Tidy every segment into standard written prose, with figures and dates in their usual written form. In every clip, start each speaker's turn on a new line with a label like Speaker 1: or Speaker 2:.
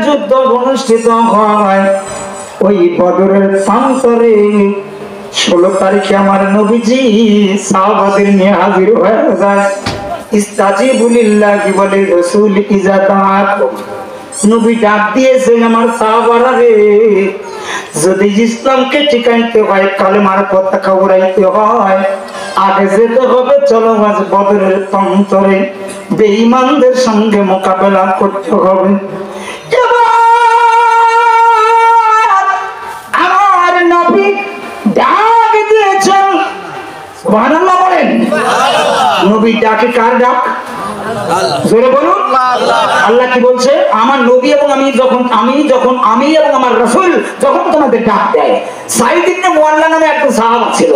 Speaker 1: যুদ্ধ অনুষ্ঠিত হয় ওই বদরের প্রান্তরে 16 তারিখে আমার নবীজি সাহাবাদের নিয়ে হাজির হয়ে যায়। ইস্তাজিবু লিল্লাহি ওয়া লিরাসূল ইযা দাআকুম, নবী ডাক দিয়েছেন আমার সাহাবারা রে, যদি ইসলামকে টিকাইতে হয়, কালেমার পতাকা উড়াইতে হয়, আগে যেতে হবে চলো আজ বদরের প্রান্তরে বেঈমানদের সঙ্গে মোকাবেলা করতে হবে। আমার নবী ডাক দিয়েছেন, সুবহানাল্লাহ বলেন। নবী ডাকে কার ডাক? জোরে বলুন। আল্লাহ কি বলছে? আমার নবী এবং আমি এবং আমার রাসূল যখন তোমাদের ডাক দেয়। সাঈদ ইবনে মুআল্লা নামে একটা সাহাবা ছিল,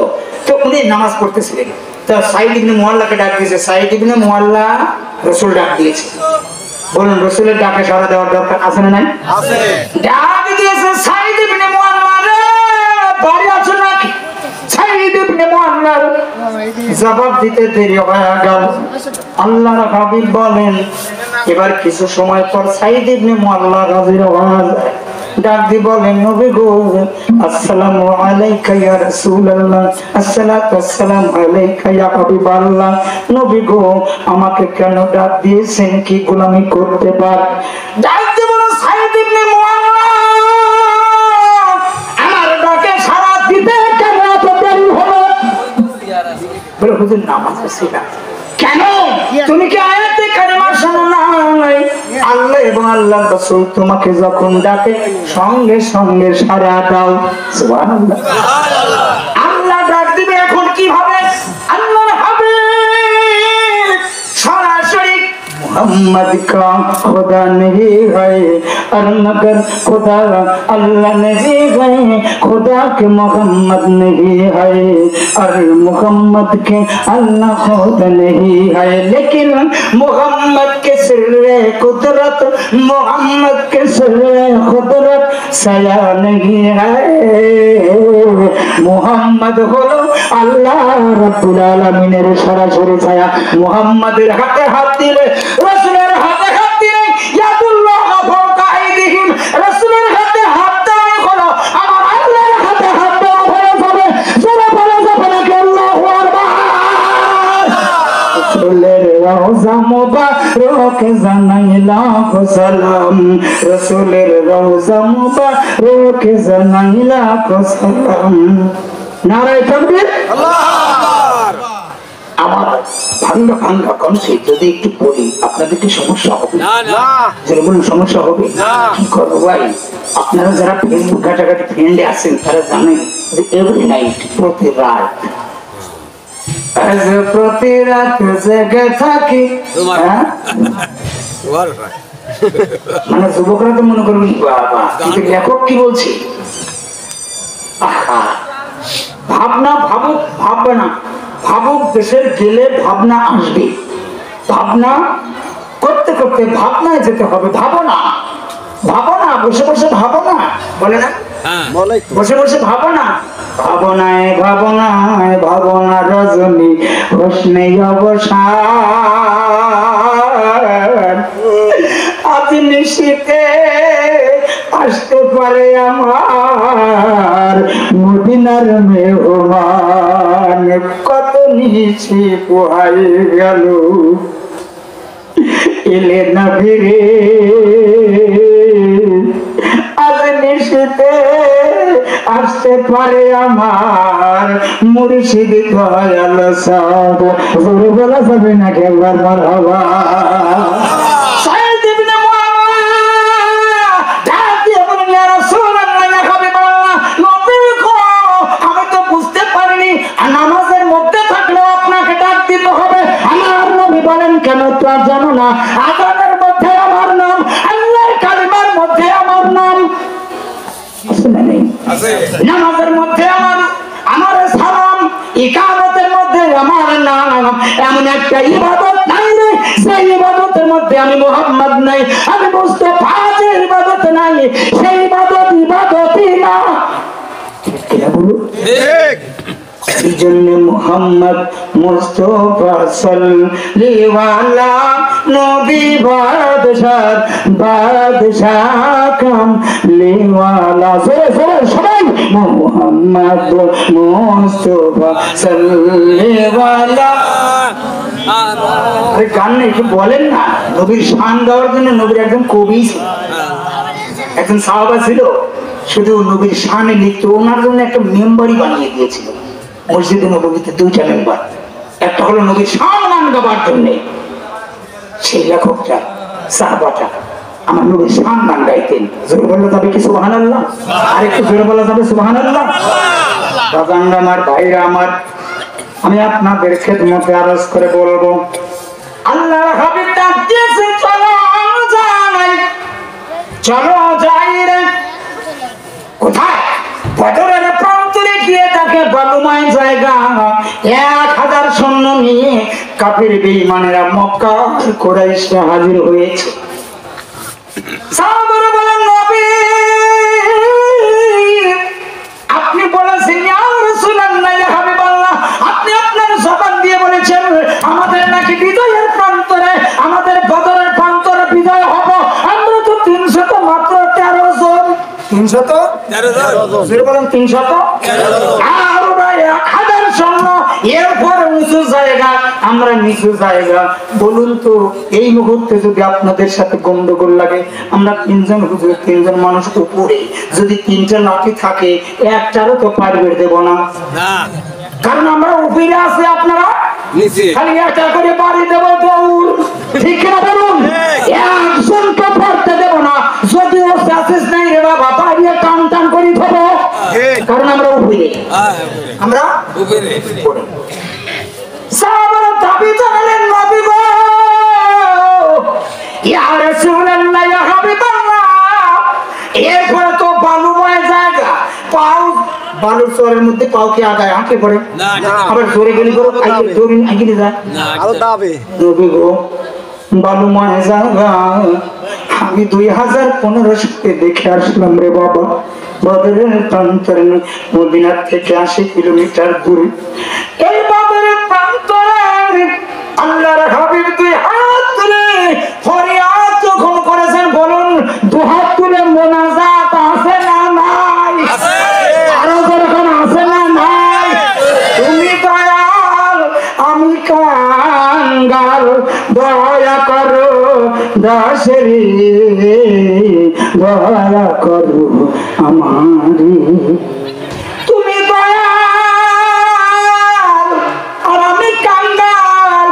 Speaker 1: তো উনি নামাজ পড়তেছিলেন, তো সাঈদ ইবনে মুআল্লাকে ডাক দিয়েছে। সাঈদ ইবনে মুআল্লা রাসূল ডাক দিয়েছে। বলুন, রাসূলের ডাকে সাড়া দেওয়ার দরকার আছে না নাই? আছে। ডাক দিয়েছে সাঈদ ইবনে মুআল্লা রে, বাড়ি আছো নাকি? সাঈদ ইবনে মুআল্লা জবাব দিতে দেরি হয়ে গেল। আল্লাহর হাবিব বলেন, এবার কিছু সময় পর সাঈদ ইবনে মুআল্লা হাজির হয়ে যায়। ডাক দিয়ে বলেন, নবী গো, আসসালামু আলাইকা ইয়া রাসূলুল্লাহ, আসসালাতু ওয়াসসালামু আলাইকা ইয়া হাবিবাল্লাহ। নবী গো, আমাকে কেন ডাক দিয়েছেন, কি গোলামি করতে পার? ডাক দিয়ে বলেন, সাঈদ ইবনে মুআল্লা, আমার ডাকে সাড়া দিতে কেন এত দেরি হলো? বলে, হুজুর নামাজ ছিল। কেন? তুমি কি আয়াতে কারিমা শোনো নাই? আল্লাহ এবং আল্লাহর রাসূল তোমাকে যখন ডাকে সঙ্গে সঙ্গে সাড়া দাও। সুবহানাল্লাহ। আল্লাহ ডাক দিবে এখন কিভাবে? আল্লাহর হাবিব সরাসরি मोहम्मद का खुदा नहीं है और मगर खुदा अल्लाह नहीं है, खुदा के मोहम्मद नहीं है और मोहम्मद के अल्लाह खुद नहीं है, लेकिन मोहम्मद के सिर्रे कुदरत, मोहम्मद के सिर्रे कुदरत सया नहीं है। मोहम्मद হলো আল্লাহ রাব্বুল আলামিনের সরাসরি ছায়া। মুহাম্মাদের হাতে হাত দিলে, রাসূলের হাতে হাত দিলে, ইয়াদুল্লাহ ফাওকা আইদিহিম, রাসূলের হাতে হাত দেওয়া হলো আমার আল্লাহর হাতে হাত দেওয়া হয়ে যাবে। যারা বলে যাবে নাকি আল্লাহু আকবার। রাসূলের রওজা মুবারক জানাই লাখ সালাম, রাসূলের রওজা মুবারক জানাই লাখ সালাম। নারায়ে তাকবীর, আল্লাহু আকবার। আমার ভাঙ্গা ভাঙ্গা কণ্ঠে যদি একটু বলি আপনাদের কি সমস্যা হবে? না না, যারা বলুন সমস্যা হবে না, কি করবো ভাই? আপনারা যারা ফেসবুক ঘাটাঘাটি ফ্রেন্ডে আছেন তারা জানেন যে এভরি নাইট, প্রতি রাত প্রতি রাত জেগে থাকি। মানে যুবকরা তো মনে করবেন বাবা, কিন্তু লেখক কি বলছে? আহা, ভাবনা ভাবুক, ভাববে না ভাবুক, দেশের গেলে ভাবনা আসবে। ভাবনা করতে করতে ভাবনায় যেতে হবে। ভাবো না, ভাবো না, বসে বসে ভাবো না, বলে না বসে বসে ভাবো না, ভাবনায় ভাবনায় ভাবনা রজনী হোসনে অবসান। আজ নিশীতে আসতে পারে আমার মদিনার মেহমান, কত নিশি পোহাই গেল এলে না ফিরে। আজ নিশীতে আসতে পারে আমার মুর্শিদ দয়াল সাদ। জোরে বলা যাবে না একবার মারহাবা। নামাজের মধ্যে থাকলেও আপনাকে ডাক দিতে হবে। আমার নবী বলেন, কেন তা জানো না? আযানের মধ্যে আমার নাম, আল্লাহর কালিমার মধ্যে আমার নাম আছে না নেই? নামাজের মধ্যে আমার সালাম, ইকামতের মধ্যে আমার নাম। এমন একটা ইবাদত নাই রে, সেই ইবাদতের মধ্যে আমি মুহাম্মদ নাই, আমি মুস্তাফা, যে ইবাদত নাই সেই ইবাদতই না। ঠিক বলুন, ঠিক। এই জন্য মুহাম্মদ মুস্তাফা সাল্লিওয়ালা নবী বাদশাহ কামলিওয়ালা সবাই মুহাম্মদ মুস্তাফা সাল্লিওয়ালা। গান একটু বলেন না, নবীর শান গাওয়ার জন্য নবীর একজন কবি একজন সাহাবা ছিল, শুধু নবীর শানে লিখতো, ওনার জন্য একটা মেম্বারই বানিয়ে দিয়েছিল মসজিদে নববীতে, 2টা মেম্বার। একটা হলো নবীর শান গান গাবার জন্য, সেই লেখকটা সাহাবাটা আমার নবীর শান গান গাইতেন। জোরে বললে যাবে কি সুবহানাল্লাহ? আর একটু জোরে বলা যাবে সুবহানাল্লাহ? বাজানরা আমার, ভাইরা আমার, আমি আপনাদের খেদমতে আরজ করে বলবো, আল্লাহর হাবিব ডাক দিয়েছে, চলো যাই, চলো যাই রে। কোথায়? বদরের প্রান্তরে গিয়ে তাকে বালুময় জায়গা 1000 সৈন্য নিয়ে কাফির বেঈমানেরা মক্কা কুরাইশরা হাজির হয়েছে। সাহাবারা বলেন, নবী আপনি বলেছেন ইয়া রাসূলুল্লাহ, ইয়া হাবিবাল্লাহ, আপনি আপনার জবান দিয়ে বলেছেন আমাদের নাকি বিজয়ের প্রান্তরে, আমাদের বদরের প্রান্তরে বিজয় হবে। আমরা তো 300 মাত্র 13 জন। 313 জন বলেন, 313 আর ওরা 1000 সৈন্য, এরপর উঁচু জায়গা, আমরা নিচু জায়গা। বলুন তো এই মুহূর্তে যদি আপনাদের সাথে গন্ডগোল লাগে, আমরা 3 জন হুজুর, 3 জন মানুষ উপরে, যদি 3টা লাঠি থাকে একটারও তো পারবে দেব না, কারণ আমরা উপরে আছি, আপনারা খালি একটা করে বাড়ি দেব দৌড়, ঠিক না বলুন? একজনকে পড়তে দেব না, যদিও সাসেস নাই রে বাবা, বাড়িয়ে টান টান করে দেবো, কারণ আমরা উপরে, আমরা উপরে। সাহাবারা দাবি জানালেন, নবী গো, ইয়া রাসূলুল্লাহ, ইয়া হাবিবাল্লাহ, এরপরে তো বালুময় জায়গা, পাও বালুর চরের মধ্যে পাও কি আগায় আঁকে পড়ে, আবার জোরে গেলি করো আগিয়ে যায়, নবী গো বালুময় জায়গা আমি 2015 সালে দেখে আসলাম রে বাবা। বদরের প্রান্তরে মদিনার থেকে 80 কিলোমিটার দূরে এই বদরের প্রান্তরে আল্লাহর হাবিব 2 হাত তুলে ফরিয়াদ যখন করেছেন, বলুন 2 হাত তুলে মোনাজাত আছে না নাই? আরো যখন আছে না নাই? তুমি দয়াল আমি কাঙ্গাল, দয়া করো দাসেরি, দয়া করো আমারি। তুমি দয়াল আর আমি কাঙ্গাল,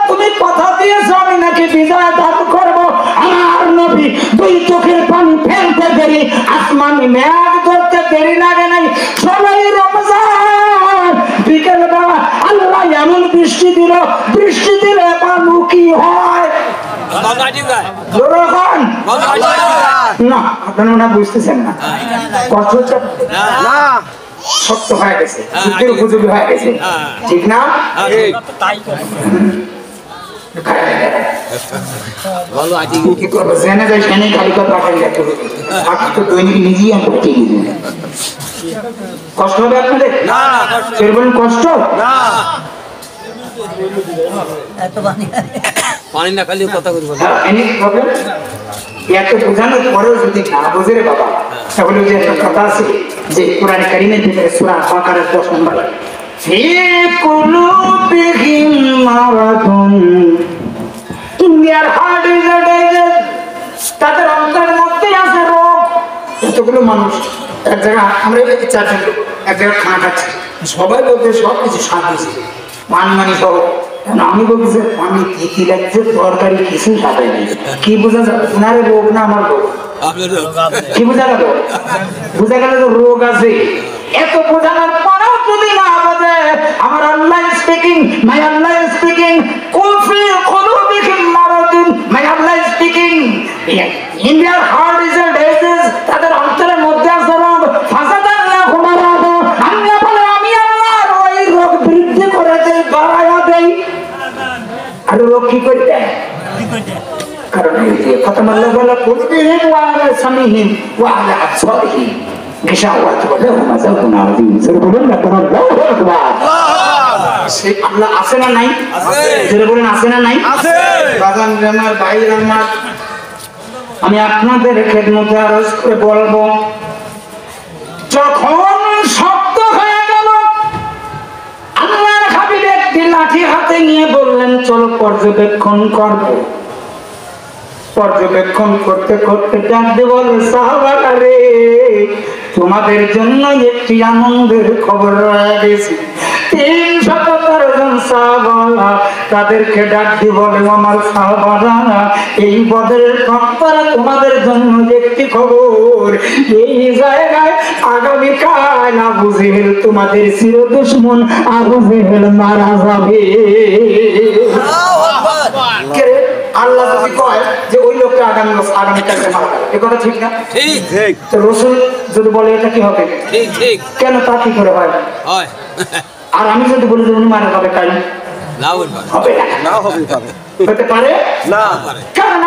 Speaker 1: তুমি কথা দিয়েছো আমি নাকি বিজয় দান করবো। আমার নবী 2 চোখের পানি ফেলতে দেরি, আসমানি মেঘ ধরতে দেরি লাগে নাই। সবাই রমজান বিকেল বেলা আল্লাহ এমন বৃষ্টি দিল, বৃষ্টি দিলে বালু কি হয়? না, আপনারা মনে বুঝতেছেন না, কষ্ট হচ্ছে না, শক্ত হয়ে গেছে, যুদ্ধের উপযোগী হয়ে গেছে, ঠিক না? কি করবো, জেনে যাই সেনে খালি কথা তো দৈনিক নিজেই আমি কষ্ট হবে আপনাদের, বলুন কষ্ট পানি না খালি কথা বলবো, এত বোঝানোর পরেও যদি না বোঝে রে বাবা, তাহলে যে একটা কথা আছে যে কোরআন কারীমের ভিতরে সূরা বাকারার 10 নম্বর, ফি কুলুবিহিম মারাদুন, in their heart is a disease, তাদের অন্তরের মধ্যে আছে রোগ। এতগুলো মানুষ এক জায়গায়, আমরা চারজন এক জায়গায় খানা খাচ্ছি, সবাই বলতে সব কিছু স্বাদ দিয়েছে, মানমানি সহ। আমি বলছি আমি কি লাগছে, তরকারি কিছু খাবে নাই, কি বোঝা যাবে ওনারে রোগ না আমার রোগ? কি বোঝা গেল? বোঝা গেল তো রোগ আছে। এত বোঝানোর পরেও যদি না বোঝে, আমার আল্লাহ স্পিকিং, মাই আল্লাহ স্পিকিং, কুলফি কুলুবিহিম মারাদুন, মাই আল্লাহ speaking, in their heart is a disease, তাদের অন্তরের মধ্যে আছে রোগ। ফাসাদাল্লাহু মারাদু, আমি আল্লাহর ওই রোগ বৃদ্ধি করে দেই, বাড়ায়া দেই। আর রোগ কি করে দেয়? কারণ এই যে খতম আল্লাহ বলা কুলবিহিম ওয়া আলা সামিহিম ওয়া আলা আবসারিহিম, আল্লাহ আছে না নাই? বলেন আছে না নাই? আমার ভাই আমার, আমি আপনাদের খেদমতে আরজ করে বলবো, যখন শক্ত হয়ে গেল আল্লাহর হাবিব একটি লাঠি হাতে নিয়ে বললেন চলো পর্যবেক্ষণ করবো। পর্যবেক্ষণ করতে করতে ডাকতে বলে সাহাবারা রে, তোমাদের জন্য একটি আনন্দের খবর রয়ে গেছে। 313 জন সাহাবা তাদেরকে ডাকতে বলে আমার সাহাবারা, এই বদরের ভক্তরা তোমাদের জন্য একটি খবর, এই জায়গায় আগামীকাল আবু জেহেল তোমাদের চির দুশমন আবু জেহেল মারা যাবে। আল্লাহ যদি কয় যে ওই লোকটা আগামীকাল মারা যাবে, এ কথা ঠিক না? ঠিক। তো রাসূল যদি বলে এটা কি হবে? ঠিক ঠিক। কেন তা কি করে হয়? হয়। আর আমি যদি বলি যে উনি মারা যাবে কাল, না হবে না, না হবে পারে, হতে পারে না। কারণ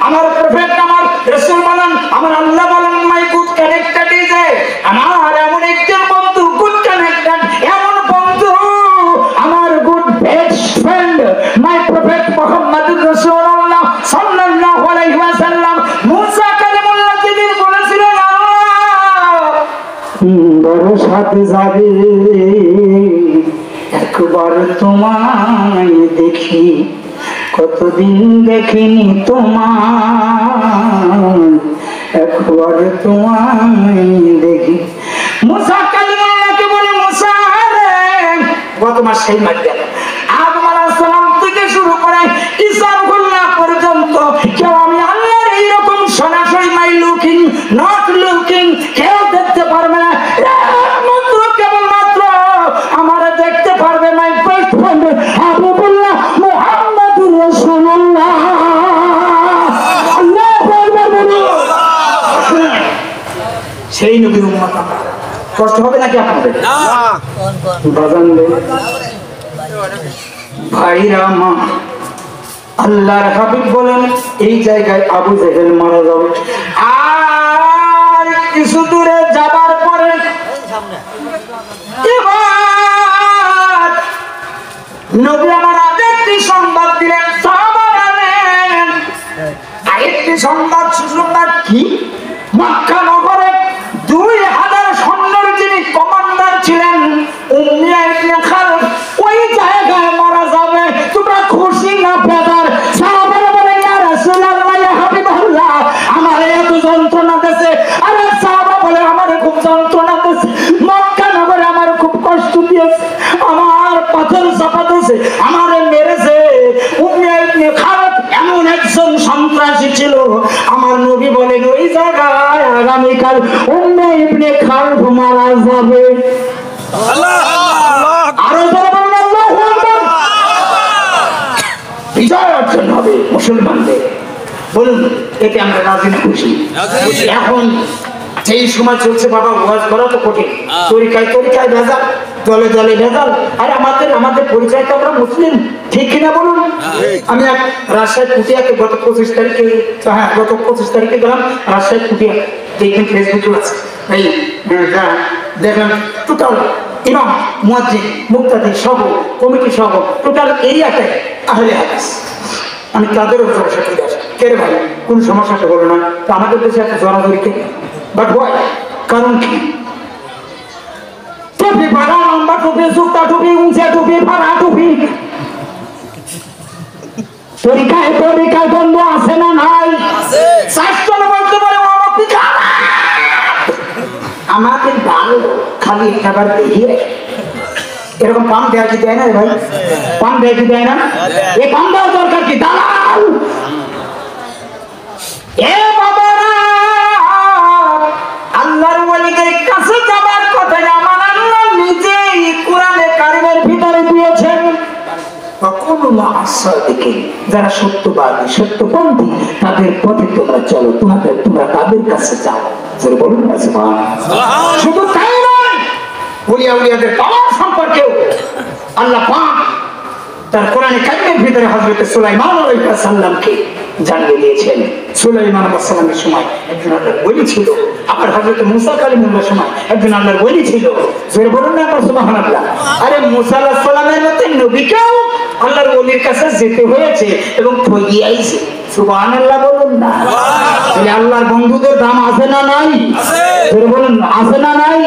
Speaker 1: আমার প্রফেট, আমার রাসূল বলেন, আমার আল্লাহ বলেন, my good connected is a, আমার এমন একজন বন্ধু, গুড কানেক্টেড, এমন বন্ধু, আমার good best friend, my prophet মুহাম্মদুর রাসূলুল্লাহ সাল্লাল্লাহু আলাইহি ওয়াসাল্লাম। মুসা কালিমুল্লাহ যেদিন বলেছিলেন বড় সাথে যাবে, একবার তোমায় দেখি, কতদিন দেখিনি তোমায়, একবার তোমায় দেখি। মুসা কালিমুল্লাহকে বলে, মুসা রে, গত মাস সেই মাস গেল, আদম আলাইহিস সালাম থেকে শুরু করে ঈসা আলাইহিস পর্যন্ত কেউ আমি আল্লাহর এইরকম সরাসরি মাই লুকিং নট লুকিং কেউ দেখতে পারবে না, মাত্র কেবলমাত্র আমার দেখতে পারবে মাই বেস্ট ফ্রেন্ড হাবিবুল্লাহ মুহাম্মদুর রাসূলুল্লাহ। আল্লাহু আকবার। সেই নবীর উম্মত আমরা, কষ্ট হবে নাকি আপনাদের? না। বাজান ভাইরা মা, আল্লাহর হাবিব বলেন এই জায়গায় আবু জেহেল মারা যাবে। আর কিছু দূরে যাবার পরে এবার নবী আমার আরেকটি সংবাদ দিলেন, সাহাবারা নেন আরেকটি সংবাদ। সুসংবাদ কি? মক্কা নগরে 2000 সৈন্যের যিনি কমান্ডার ছিলেন উম্মিয়া ইবনে খালদ, ওই জায়গায় মারা যাবে। তোমরা খুশি না বেজার? সাহাবারা বলে, ইয়া রাসূলুল্লাহ, ইয়া হাবিবাল্লাহ, আমারে এত যন্ত্রণা দিয়েছে। আরে সাহাবা বলে, আমারে খুব যন্ত্রণা দিয়েছে, মক্কা নগরে আমারে খুব কষ্ট দিয়েছে, আমার পাথর চাপা দিয়েছে, আমারে মেরেছে। উম্মিয়া ইবনে খালদ এমন একজন সন্ত্রাসী ছিল। আমার নবী বলেন ওই জায়গায় আগামীকাল উম্মিয়া ইবনে খালদ মারা যাবে। আরো বিজয় অর্জন হবে মুসলমানদের। বলুন এতে আমরা রাজি না খুশি? এখন যেই সময় চলছে বাবা, ওয়াজ করা তো কঠিন, তরিকায় ভেজাল, দলে দলে ভেজাল। আর আমাদের পরিচয় তো আমরা মুসলিম, ঠিক কিনা বলুন? আমি রাজশাহী কুটিয়াকে গত 25 তারিখে গেলাম রাজশাহী কুটিয়া, দেখবেন ফেসবুকে আছে, এই দেখলাম টোটাল ইমাম, মুয়াজ্জিন, মুক্তাদি সহ, কমিটি সহ টোটাল এরিয়াটাই আহলে হাদিস। আমি তাদেরও ভরসা করে আসি, কে রে ভাই কোন সমস্যাটা হলো না? তো আমাদের দেশে একটা জড়াজড়ি কে? But why? কারণ কি? টুপি ভাড়া, লম্বা টুপি, জুতা টুপি, উঁচা টুপি, ভাড়া টুপি, তরিকায় দ্বন্দ্ব আছে না নাই? শাস্ত্র বলতে পারে আমাকে ভালো খালি খাবার দিয়ে এরকম পাম দেওয়া কি দেয় না ভাই? পাম দেয় কি দেয় না? এই পাম দেওয়ার দরকার কি? দালাল। এ বাবারা, আল্লাহর ওয়ালিদের কাছে যাবার কথা আমার আল্লাহ নিজেই কোরআনে কারিমের ভিতরে দিয়েছেন। যারা সত্যবাদী, সত্যপন্থী, তাদের পথে তোমরা চলো, তোমরা তাদের কাছে যাও। বলুন শুধু তাই নয়, উলিয়াদের পাওয়ার সম্পর্কেও আল্লাহ পাক তার কোরআনে কারিমের ভিতরে হযরত সুলাইমান আলাইহিস সালামকে জানিয়ে দিয়েছেন। সুলাইমান আলাইহিস সালামের সময় একজন আল্লাহর ওলি ছিল, আবার হযরত মুসা কালিমুল্লাহর সময় একজন আল্লাহর ওলি ছিল। জোরে বলুন না সুবহানাল্লাহ। আরে মুসা আলাইহিস সালামের মতো নবীকেও আল্লাহর ওলির কাছে যেতে হয়েছে এবং ঠগিয়ে আইছে। সুবহানাল্লাহ বলুন না। তাহলে আল্লাহর বন্ধুদের দাম আছে না নাই? জোরে বলুন আছে না নাই?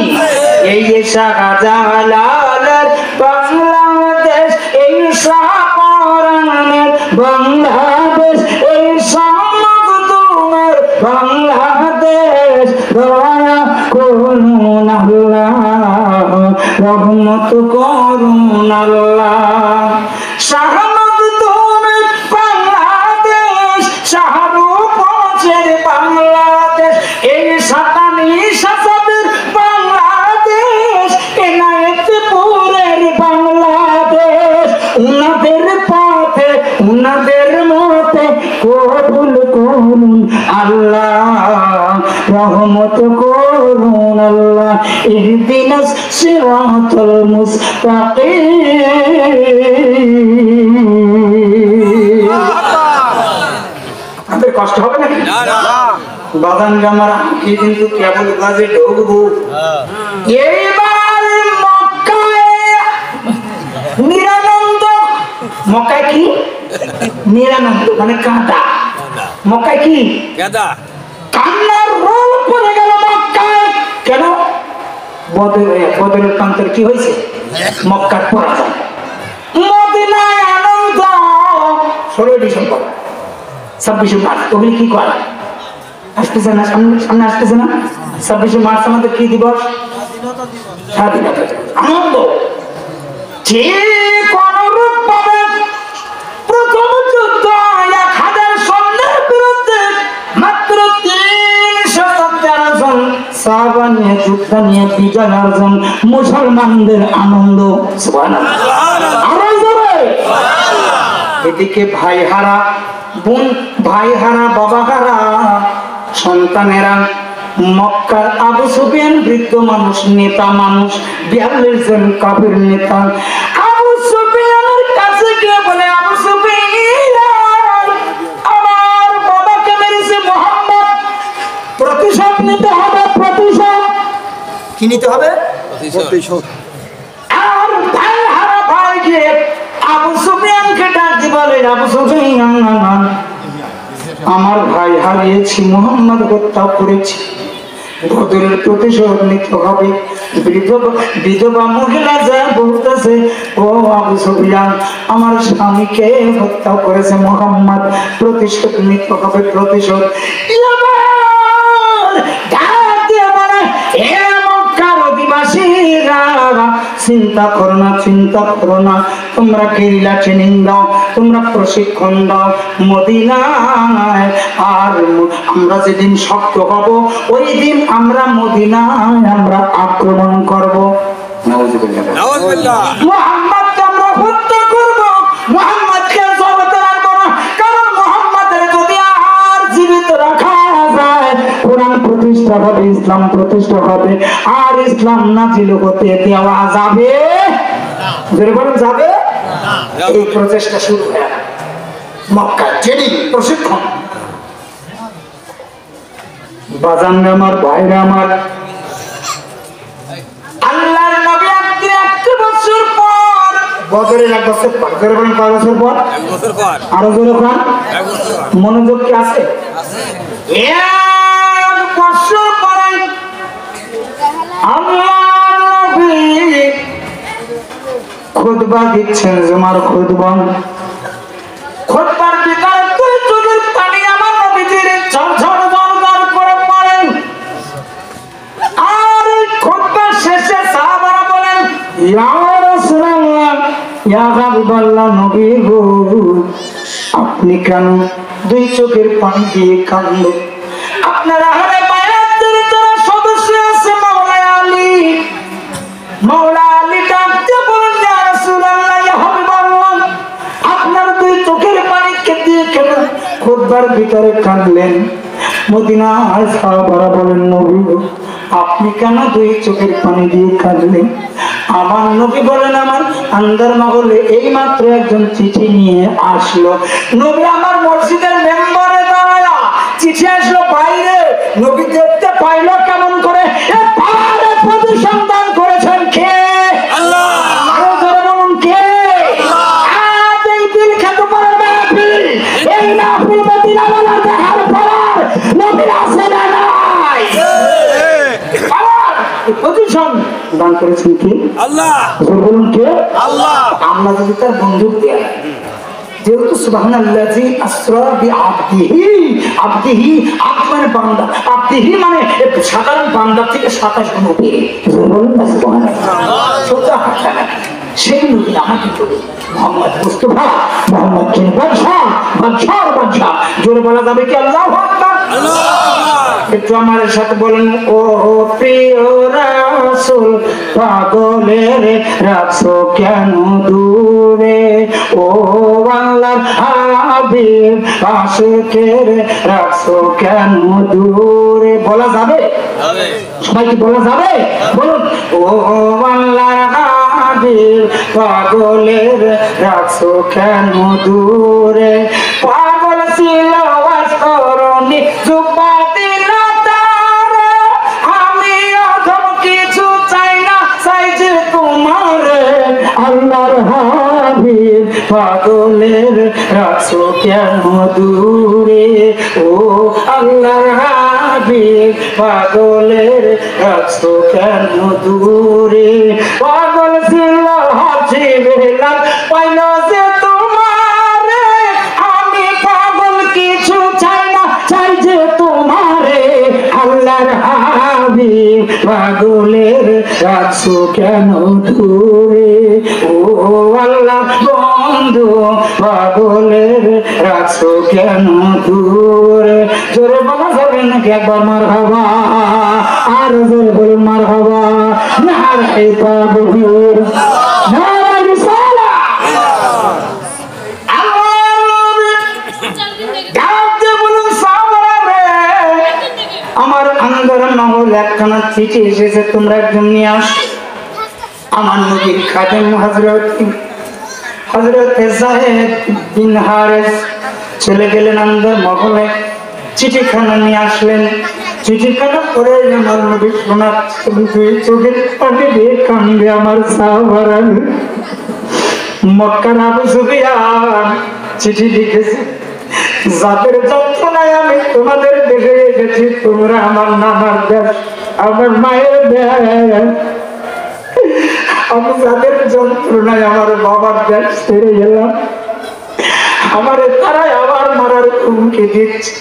Speaker 1: এই যে শাহজালালের বাংলাদেশ, এই শাহপরানের বাংলাদেশ, এই শাহমখদুমের বাংলাদেশ, দয়া করুন আল্লাহ, রহমত করুন আল্লাহ। শাহমখদুমের বাংলাদেশ, শাহরুখের বাংলাদেশ, এই সাতানি শাসকের বাংলাদেশ, এনায়েতপুরের বাংলাদেশ, উনাদের পথে উনাদের মতে কবুল করুন আল্লাহ, রহমত করুন আল্লাহ, ইহদিনাস সিরাতাল মুস্তাকিম। আপনাদের কষ্ট হবে নাকি? বাগান জামারা কি কিন্তু কেবল কাজে ঢুকবো। এইবার মক্কায় নিরানন্দ, মক্কায় কি নিরানন্দ মানে কাঁদা, মক্কায় কি কান্নার রোল পড়ে গেল মক্কায়। কেন? বদরের প্রান্তের কি হয়েছে? মক্কার পরাজয়। মদিনায় আনন্দ। 16 ডিসেম্বর 26শে মার্চ ওগুলি কি করে আসতেছে না, সামনে আসতেছে না। 26শে মার্চ আমাদের কি দিবস? স্বাধীনতা আনন্দ। ঠিক অনুরূপ ভাবে প্রথম যুদ্ধ 1000 সৈন্যের বিরুদ্ধে মাত্র 313 জন সাহাবা নিয়ে যুদ্ধ নিয়ে বিজয় অর্জন, মুসলমানদের আনন্দ। সুবহানাল্লাহ। এদিকে ভাই হারা বোন, ভাই হারা বাবা হারা সন্তানেরা মক্কার আবু সুফিয়ান বৃদ্ধ মানুষ, নেতা মানুষ, 42 জন কাফির নেতা আবু সুফিয়ানের কাছে গিয়ে বলে, আবু সুফিয়ান আমার বাবাকে মেরেছে মুহাম্মদ, প্রতিশোধ নিতে হবে। প্রতিশোধ কি নিতে হবে? প্রতিশোধ। আর ভাই হারা ভাই গিয়ে আবু সুফিয়ানকে ডাক দিয়ে বলে, আবু সুফিয়ান আমার ভাই হারিয়েছি, মুহাম্মদ হত্যা করেছি, বদরের প্রতিশোধ নিতে হবে। বিধবা মহিলা যা বলতেছে, ও আবু সুফিয়ান আমার স্বামীকে হত্যা করেছে মুহাম্মদ, প্রতিশোধ নিতে হবে, প্রতিশোধ। চিন্তা করো না, চিন্তা করো না, তোমরা কেরিলা ট্রেনিং দাও, তোমরা প্রশিক্ষণ দাও মদিনায়। আর আমরা যেদিন শক্ত হব ওই দিন আমরা মদিনায় আমরা আক্রমণ করব। মুহাম্মদকে আমরা হত্যা করব, মুহাম্মদকে জগতে রাখবো না, কারণ মুহাম্মদের যদি আর জীবিত রাখা যায় কোরআন প্রতিষ্ঠা হবে, ইসলাম প্রতিষ্ঠা হবে, আর ইসলাম নাজিল হতে দেওয়া যাবে যাবে। এই প্রচেষ্টা শুরু হয়ে গেল মক্কায়, ট্রেনিং প্রশিক্ষণ। বাজান আমার ভাইরা আমার, আল্লাহর নবী 1 বছর পর, বদরের 1 বছর পর, জোরে বলেন কয় বছর পর? 1 বছর পর। আরো জোরে বলেন। 1 বছর পর। মনোযোগ কি আছে? আছে। 1 বছর পরে আল্লাহর নবী খুতবা দিচ্ছেন, জুমার খুতবা। খুতবার ভিতরে দুই চোখের পানি আমার নবীজির ঝরঝর ঝরঝর করে পড়েন। আর খুতবা শেষে সাহাবারা বলেন, ইয়া রাসূলুল্লাহ, ইয়া হাবিবাল্লাহ, নবী গো আপনি কেন 2 চোখের পানি দিয়ে কাঁদলেন? আপনার আহলে বায়াতের যারা সদস্য আছে, মাওলা আলী, মাওলা আলী ডাকতে বলেন, ইয়া রাসূলুল্লাহ, ইয়া হাবিবাল্লাহ, আপনার 2 চোখের পানি দিয়ে কেন খুতবার ভিতরে কাঁদলেন? মদিনার সাহাবারা বলেন, নবী গো আপনি কেন 2 চোখের পানি দিয়ে কাঁদলেন? আমার নবী বলেন, আমার আন্দার মহলে এই মাত্র একজন চিঠি নিয়ে আসলো। নবী আমার মসজিদের মেম্বার চিঠি আসলো বাইরে, নবী দেখতে পাইলো কেমন করে? প্রতি সন্তান করেছেন কে? আল্লাহ। আরো জোরে বলুন কে? আজ এই দিন খেত পড়ার মাহফিল, এই মাহফিল মদিনা ওয়ালা দেখার পর নবীর আছে না নাই? প্রতিষ্ঠান দান করেছেন কি? আল্লাহ। বলুন কে? আল্লাহ। আমরা যদি তার বন্দুক দেয়, যেহেতু সুবহানাল্লাযী আসরা বিআবদিহি, আবদিহি আব্দ মানে বান্দা, আবদিহি মানে সাধারণ বান্দা থেকে 27 গুণ উপরে। বলুন না সুবহানাল্লাহ। সোজা কথা না, সেই নবী আমাকে বলে মুহাম্মদ মুস্তাফা, মুহাম্মদ কে বাদশাহ, বাদশার বাদশাহ। জোরে বলা যাবে কি আল্লাহু আকবার? আল্লাহ। একটু আমার সাথে বলেন, ও প্রিয় রাসূল পাগলের রাখছো কেন দূরে? ও আল্লাহর হাবিব আশিকের রাখছো কেন দূরে? বলা যাবে? সবাই কি বলা যাবে? বলুন, ও আল্লাহর হাবিব পাগলের রাখছো কেন দূরে? পাগল ছিল আসরণি জুবা দিল তার, আমি অধম কিছু চাই না, চাই যে তোমার। আল্লাহর হাবিব পাগলের রাখছো কেন দূরে? ও আল্লাহর হাবিব পাগলের রাখছো কেন দূরে? পাগল ছিল হাসি বেলাল পাইল যে তোমার, আমি পাগল কিছু চাই না, চাই যে তোমারে। আল্লাহর হাবিব পাগলের রাখছো কেন দূরে? ও আল্লাহ বন্ধু পাগলের রাখছো কেন দূরে? জোরে বলা যাবে নাকি একবার মারহাবা? আর জোরে বলুন মারহাবা। নারে তাকবীর, নারে রিসালাহ। আমার আন্দোলন মহল একখানা চিঠি এসেছে, তোমরা একজন নিয়ে আস। আমার নবীর খাদেম হযরত যায়েদ বিন হারেস চলে গেলেন আন্দর মহলে, চিঠিখানা নিয়ে আসলেন। চিঠিখানা পড়ে আমার নবী শোনার চোখের পানি দিয়ে কান্দে আমার সাহাবারা। মক্কার আবু সুফিয়ান চিঠি লিখেছে, যাদের যন্ত্রণায় আমি তোমাদের দেশে এসেছি, তোমরা আমার নানার দেশ, আমার মায়ের দেশ, আমি যাদের যন্ত্রণায় আমার বাবার দেশ ছেড়ে গেলাম, আমার তারাই আবার মারার হুমকি দিচ্ছে।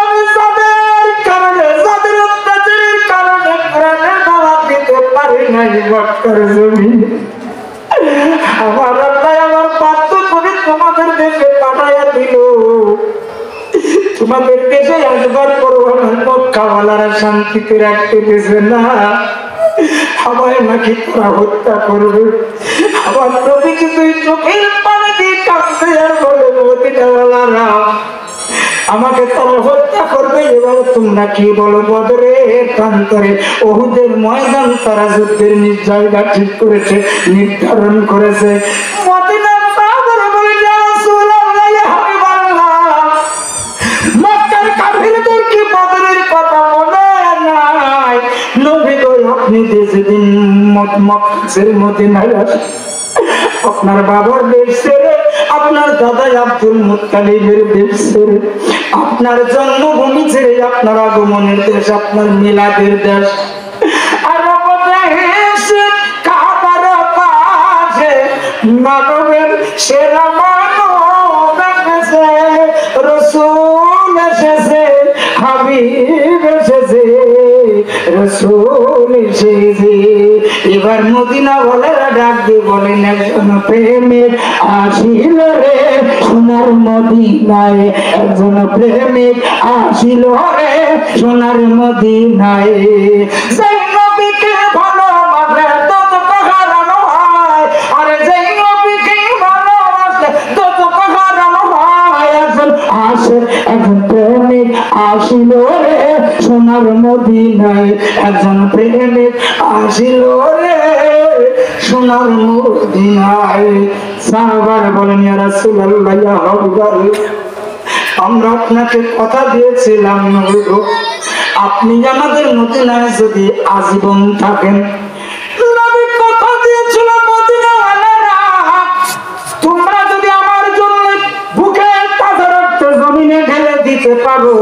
Speaker 1: আমি যাদের কারণে, যাদের অত্যাচারের কারণে কোরআনের দাওয়াত দিতে পারি নাই মক্কার জমিনে, আমার আল্লাহ আমার বাধ্য করে তোমাদের দেশে পাঠাইয়া দিল। তোমাদের দেশে আসবার পর আমার মক্কাওয়ালারা শান্তিতে রাখতে দিছে না, আমায় নাকি তারা হত্যা করবে। আমার নবীকে তুই চোখের পানি দিয়ে কাঁদতে আর বলে, মদিনাওয়ালারা আমাকে তারা হত্যা করবে। এবার তোমরা কি বলো? বদরের প্রান্তরে উহুদের ময়দান তারা যুদ্ধের নিজ জায়গা ঠিক করেছে, নির্ধারণ করেছে। মদিনার সাহাবারা বলে, ইয়া রাসূলুল্লাহ, ইয়া হাবিবাল্লাহ, মক্কার কাফিরদের কি বদরের কথা মনে নাই? নবী গো, আপনি যেদিন মক্কার মদিনায় আসেন, আপনার বাবার দেশ ছেড়ে, আপনার দাদা আব্দুল মুত্তালিবের দেশ ছেড়ে, আপনার জন্মভূমি ছেড়ে, আপনার আগমনের দেশ, আপনার মিলাদের দেশ, আর কাবার পাশে মানবের সেরা মানব এসেছে, রাসূল এসেছে, হাবিব এসেছে, রাসূল এসেছে। এবার মদিনা ওয়ালারা ডাক দিয়ে বলেন, একজন প্রেমিক আসিল রে সোনার মদিনায়, একজন প্রেমিক আসিল রে সোনার মদিনায়। সেই নবীকে ভালোবাসে তত হারানো হয়, আরে যেই নবীকে ভালোবাসে তত হারানো হয়। একজন প্রেমিক আসিল রে সোনার মদিনায়, একজন প্রেমিক আসিল রে সোনার মদিনায়। সাহাবারা বলেন, ইয়া রাসূলুল্লাহ, ইয়া হাবিবাল্লাহ, আমরা আপনাকে কথা দিয়েছিলাম আপনি আমাদের মদিনায় যদি আজীবন থাকেন, নবী কথা দিয়েছিলাম মদিনাওয়ালারা তোমরা যদি আমার জন্য বুকের তাজা রক্ত জমিনে ঢেলে দিতে পারো,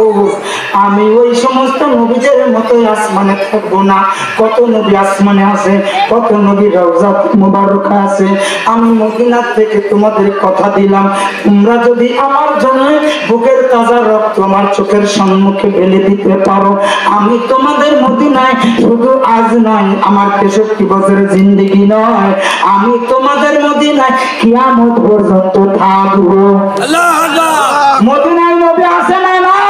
Speaker 1: আমি ওই সমস্ত নবীদের মতো আসমানে থাকবো না। কত নবী আসমানে আছে, কত নবী রওজা মুবারকা আছে। আমি মদিনা থেকে তোমাদের কথা দিলাম, তোমরা যদি আমার জন্য বুকের তাজা রক্ত আমার চোখের সম্মুখে ঢেলে দিতে পারো, আমি তোমাদের মদিনায় শুধু আজ নয়, আমার 63 বছরের জিন্দেগি নয়, আমি তোমাদের মদিনায় কিয়ামত পর্যন্ত থাকবো। আল্লাহ আল্লাহ। মদিনায় নবী আছে না নাই?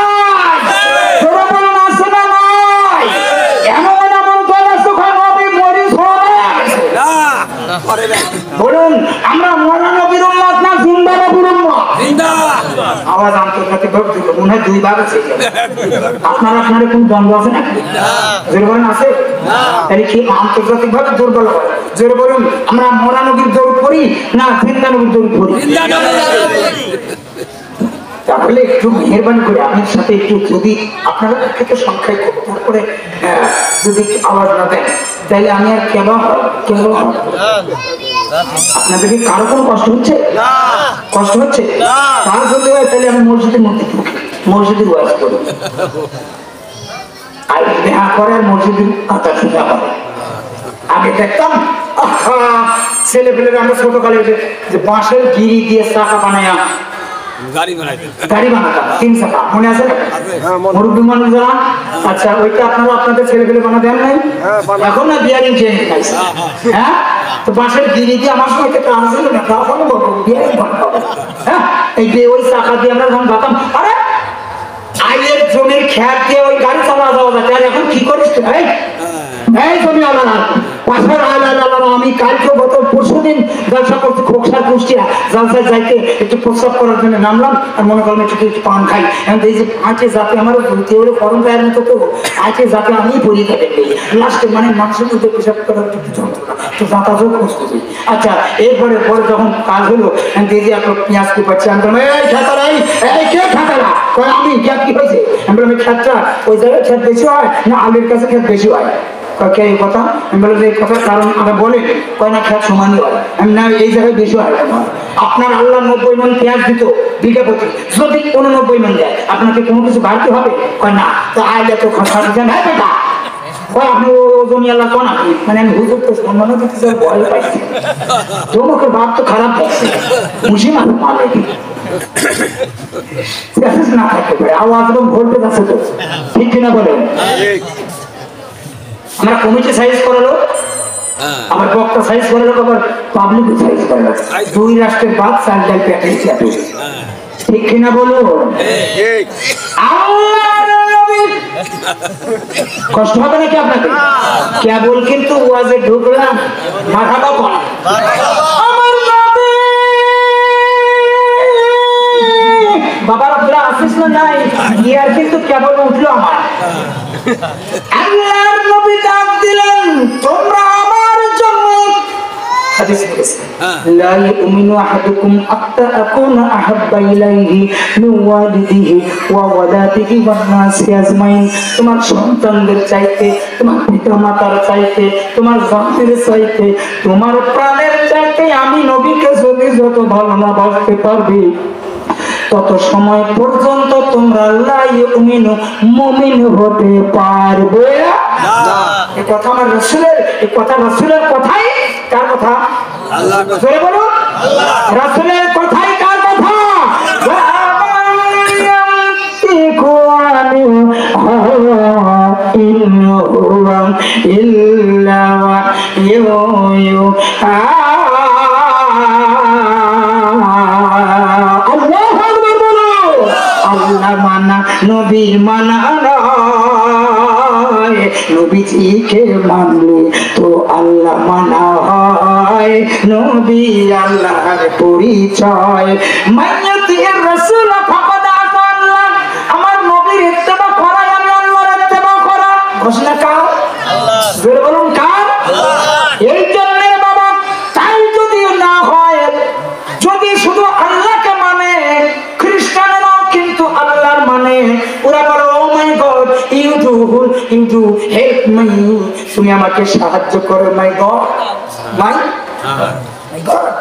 Speaker 1: বলুন আমরা মরা নবীর উম্মত না জিন্দা নবীর উম্মত? জিন্দা। আওয়াজ আন্তর্জাতিক ভাবে দিল মনে হয় দুইবার আছে। আপনারা কোন দ্বন্দ্ব আছে না? জোরে বলেন আছে না? তাহলে কি আন্তর্জাতিক ভাবে দুর্বল হয়? জোরে বলুন আমরা মরা নবীর দৌড় করি না জিন্দা নবীর দৌড় করি? তাহলে একটু মেহরবানি করে আমার সাথে একটু যদি আপনারা থেকে সংখ্যায় তারপরে যদি আওয়াজ না দেন তাহলে আমি আর কেমন আপনাদের কি কারো কোনো কষ্ট হচ্ছে? কষ্ট হচ্ছে? তার যদি হয় তাহলে আমি মসজিদের মধ্যে মসজিদের ওয়াজ করি আর দেখা করে আর মসজিদের কথা সোজা করে। আগে দেখতাম ছেলে পেলেরা আমরা ছোটকালে যে বাঁশের গিরি দিয়ে চাকা বানায় গাড়ি বানাতাম 3 চাকা, মনে আছে? মুরব্বী মানুষ যারা, আচ্ছা ওইটা আপনারা আপনাদের ছেলে পেলে বানা দেন নাই? এখন না বিয়ারিং চেঞ্জ খাইছে। হ্যাঁ তো বাঁশের গিরি দিয়ে আমার সময় একটা কাজ ছিল না, তখন বিয়ারিং বানাতাম। হ্যাঁ এই যে ওই চাকা দিয়ে আমরা যখন বাতাম, আরে আইয়ের জমির খেত দিয়ে ওই গাড়ি চালা যাওয়া যায়। আর এখন কি করিস তুই? এই জমি আলাদা পাশের আলাদা। আমি কালকে গত পরশুদিন জলসা করতে খোকসার কুষ্টিয়া জলসায় যাইতে একটু প্রস্রাব করার জন্য নামলাম আর মনে করলাম একটু পান খাই। এই যে আঁচে যাতে আমার গরম গায়ের মতো তো আঁচে যাতে আমি পরিয়ে থাকেন লাস্টে মানে মানুষের মধ্যে পেশাব করার একটু যন্ত্রণা তো যাতায়াত প্রস্তুতি। আচ্ছা এরপরে পরে যখন কাজ হলো এই যে এখন পেঁয়াজ কি পাচ্ছি আমি বললাম এই খেতারাই এই কে খেতারা কয় আমি খেত কি হয়েছে? আমি বললাম এই খেতটা ওই জায়গায় খেত বেশি হয় না আলুর কাছে খেত বেশি হয়? এই কথা আমি বললাম এই কথা কারণ আমরা বলেন কয় না খেত সমানই হয়। আমি না এই জায়গায় বেশি হয়। আপনার আল্লাহ 90 মণ পেঁয়াজ দিত বিঘা প্রতি, যদি 89 মণ দেয় আপনাকে কোনো কিছু বাড়তে হবে? কয় না। তো আইলে তো খরচা দেন হ্যাঁ বেটা কয় আপনি ওজন আল্লাহ কোন আপনি মানে আমি হুজুর তো সম্মান দিতে চাই ভয় পাইছি তোমাকে বাপ তো খারাপ দেখছে খুশি মানুষ মালে না থাকতে পারে আওয়াজ এবং ভোল্টেজ আছে তো ঠিক কিনা বলেন? আমরা কমিটি সাইজ করালো আমার বক্তা সাইজ করালো আবার পাবলিক সাইজ করালো দুই রাষ্ট্রের বাদ চাল ডাল পেটে ঠিক কিনা বলুন? কষ্ট হবে নাকি আপনাকে? কেবল কিন্তু ওয়াজে ঢুকলাম মারহাবা করা বাবার আপনারা আসিস না নাই ইয়ার কিন্তু কেবল উঠলো আমার আল্লাহর নবী ডাক দিলেন তোমরা আমার জন্য হাদিস বলেছে লা ইউমিনু আহাদুকুম হাত্তা আকুনা আহাব্বা ইলাইহি মিন ওয়ালিদিহি ওয়া ওয়ালাদিহি ওয়ান নাসি আজমাইন। তোমার সন্তানদের চাইতে, তোমার পিতামাতার চাইতে, তোমার জাতির চাইতে, তোমার প্রাণের চাইতে আমি নবীকে যদি যত ভালো না বাসতে পারবি তত সময় পর্যন্ত তোমরা লা ইউমিনু মুমিন হতে পারবে না। এই কথা আমার রাসূলের, এই কথা রাসূলের কথাই কার কথা? আল্লাহর কথা। জোরে বলুন আল্লাহ রাসূলের কথাই কার কথা? আল্লাহ মানা নবীর মানা নয়, নবীজিকে মানলে তো আল্লাহ মানা হয়। নবী আল্লাহর পরিচয় মাইয়াতির রাসূল ফাকাদ আতাল্লাহ। আমার নবীর ইত্তেবা করাই আমি আল্লাহর ইত্তেবা করা। ঘোষণা কার? আল্লাহ। জোরে বলুন কার? আল্লাহ। এই জন্য বাবা তাই যদি না হয়, যদি শুধু আল্লাহকে মানে খ্রিস্টানেরাও কিন্তু ওরা বলো oh my god you do help me, তুমি আমাকে সাহায্য করো মাই গড, মাই গড।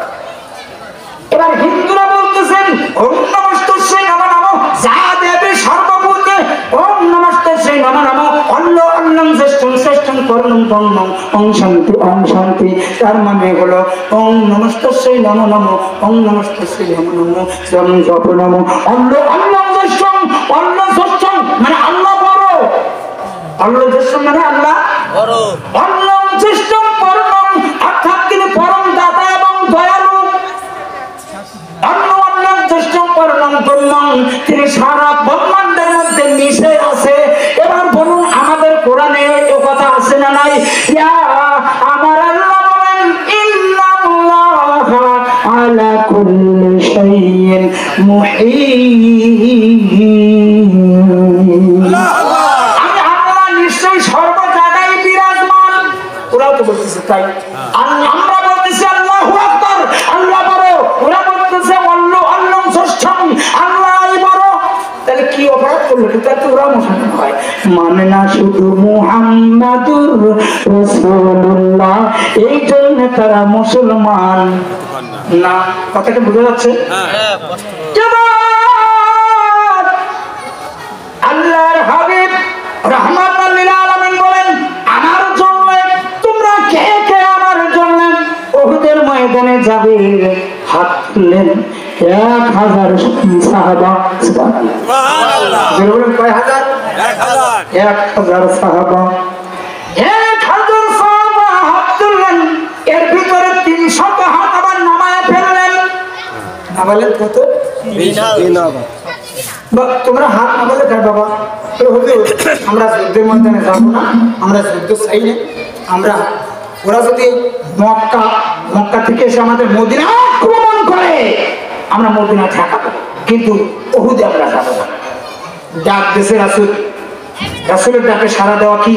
Speaker 1: এবার হিন্দুরা বলতেছেন ওম নমস্তস্যৈ নমো নমঃ, যা দেবে সর্বভূতে ওম নমস্তস্যৈ নমো নমঃ, অন্ন অন্নং জ্যেষ্ঠং শ্রেষ্ঠং পরমং ব্রহ্মং ওম শান্তি ওম শান্তি। তার মানে হলো ওম নমস্তস্যৈ নমো নমঃ, ওম নমস্তস্যৈ নমো নমঃ, জপ জপ নমঃ। অন্ন অন্নং জ্যেষ্ঠং, অন্ন জ্যেষ্ঠং মানে আল্লাহ বড়, অন্ন জ্যেষ্ঠং মানে আল্লাহ বড়, অন্নং জ্যেষ্ঠং পরমং অর্থাৎ তিনি পরম দাতা এবং দয়ালু। তিনি সারা ব্রহ্মাণ্ডের মধ্যে মিশে আছে। এবার বলুন আমাদের কোরআনে এ কথা আছে না নাই? আমার আল্লাহ বলেন ইন্নাল্লাহা আলা কুল্লি শাইইন মুহিত। আমি আল্লাহ নিশ্চয়ই সর্ব জায়গায় বিরাজমান। ওরাও তো বলতেছে তাই, আমরা বলতেছি আল্লাহু আকবার, আল্লাহ বড়, ওরা বলতেছে আল্লাহ বড়। তাহলে কি অপরাধ করলো? তাতে ওরা মুসলমান হয়। মানে না শুধু মুহাম্মাদুর রাসূলুল্লাহ, এই জন্য তারা মুসলমান না। কথাটা বুঝা যাচ্ছে? আল্লাহর হাবিব রাহমাতাল লিল আলামিন বলেন আমার জন্য তোমরা কে কে আমার জন্য উহুদের ময়দানে যাবে? হাত তুললেন 1000 সাহাবা। সুবহানাল্লাহ। বলুন কয় হাজার? 1000 সাহাবা। 1000 সাহাবা হাত তুললেন, এর ভিতরে 300 হাত আবার নামায় ফেললেন। নামালেন কত? 3 তোমরা হাত নামালে কার বাবা? আমরা যুদ্ধের ময়দানে যাবো না, আমরা যুদ্ধ চাই না। আমরা ওরা যদি মক্কা থেকে এসে আমাদের মদিনা আক্রমণ করে আমরা মদিনা ঠেকাবো, কিন্তু উহুদে আমরা যাবো না। ডাক দেশে রাসূল, রাসূলের ডাকে সাড়া দেওয়া কি